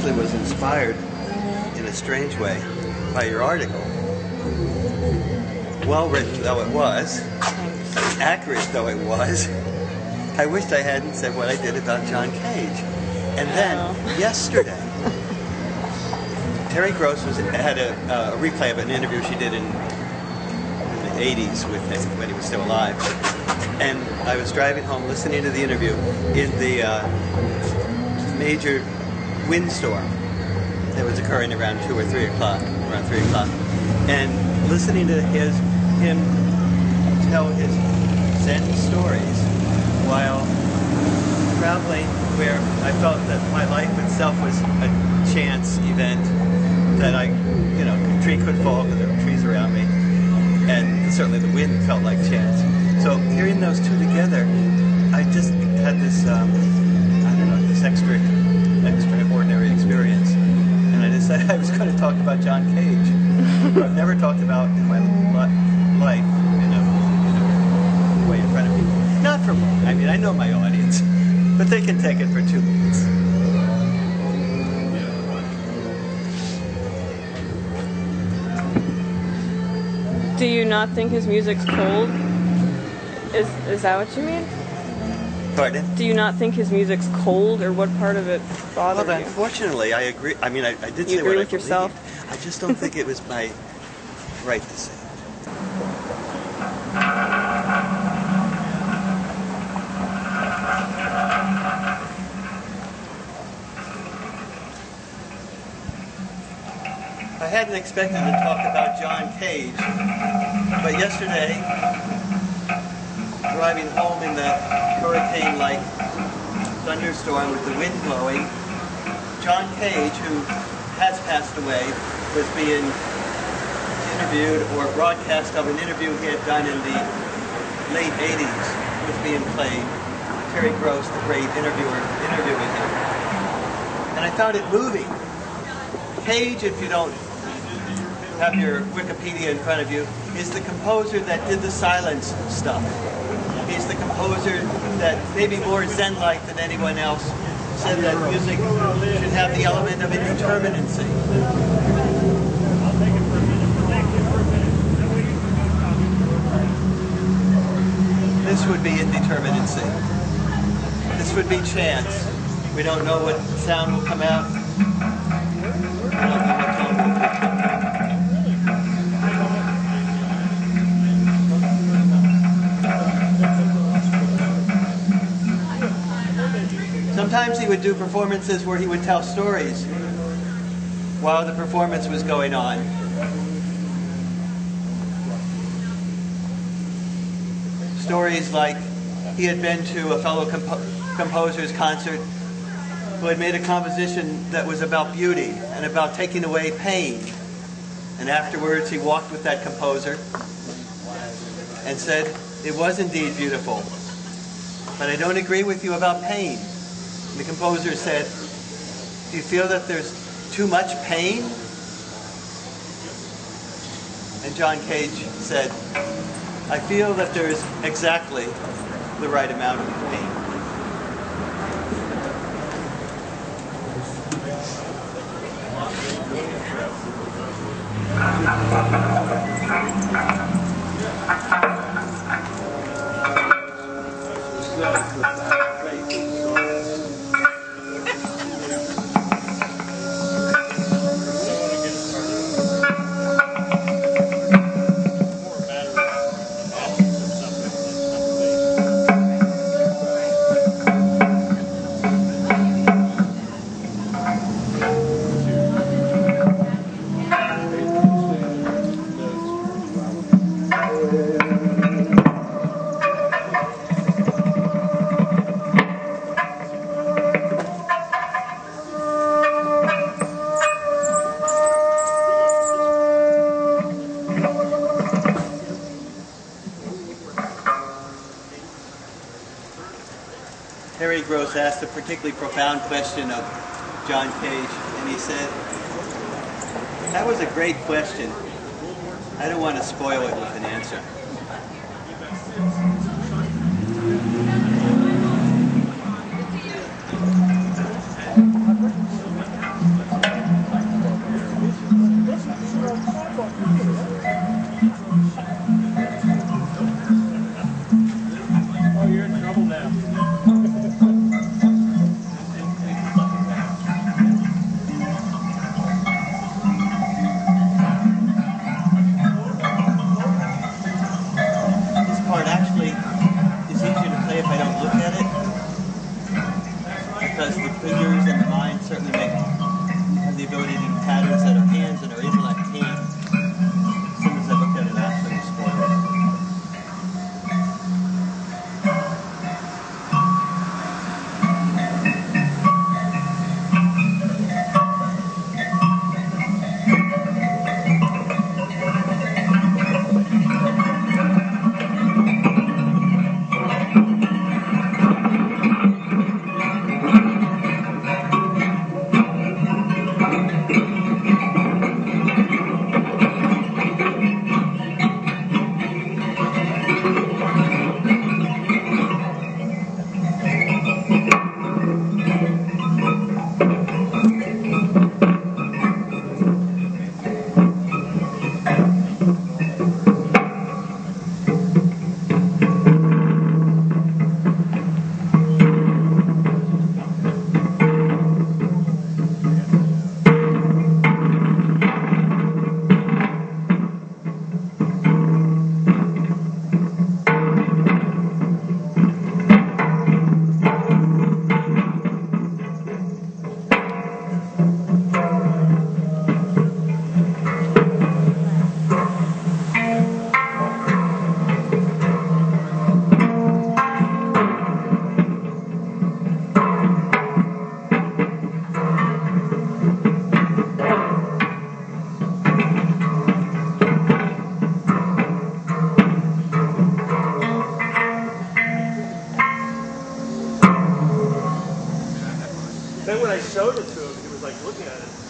actually was inspired in a strange way by your article. Well written though it was, accurate though it was, I wished I hadn't said what I did about John Cage. And then, yesterday, Terry Gross had a replay of an interview she did in the 80s with him when he was still alive. And I was driving home listening to the interview in the major windstorm that was occurring around 2 or 3 o'clock, around 3 o'clock. And listening to him tell his Zen stories while traveling where I felt that my life itself was a chance event, that a tree could fall because there were trees around me, and certainly the wind felt like chance. So hearing those two together, I just had this, this extraordinary experience, and I decided I was going to talk about John Cage, who I've never talked about in my life in a way in front of people. Not for long. I mean, I know my audience, but they can take it for 2 minutes. Do you not think his music's cold? Is that what you mean? Pardon? Do you not think his music's cold, or what part of it bothers you? Well, unfortunately, I agree. I mean, I did say you agree what with I believed. yourself? I just don't think it was my right to say it. I hadn't expected to talk about John Cage, but yesterday, driving home in the hurricane-like thunderstorm with the wind blowing, John Cage, who has passed away, was being interviewed, or broadcast of an interview he had done in the late 80s, was being played. Terry Gross, the great interviewer, interviewing him. And I found it moving. Cage, if you don't have your Wikipedia in front of you, is the composer that did the silence stuff. He's the composer that, maybe more Zen-like than anyone else, said that music should have the element of indeterminacy. This would be indeterminacy. This would be chance. We don't know what sound will come out. We don't know what tone will come out. Sometimes he would do performances where he would tell stories while the performance was going on. Stories like he had been to a fellow composer's concert who had made a composition that was about beauty and about taking away pain. And afterwards he walked with that composer and said, "It was indeed beautiful, but I don't agree with you about pain." And the composer said, "Do you feel that there's too much pain?" And John Cage said, "I feel that there's exactly the right amount of pain." Terry Gross asked a particularly profound question of John Cage, and he said, "That was a great question. I don't want to spoil it with an answer." Then when I showed it to him, he was like looking at it.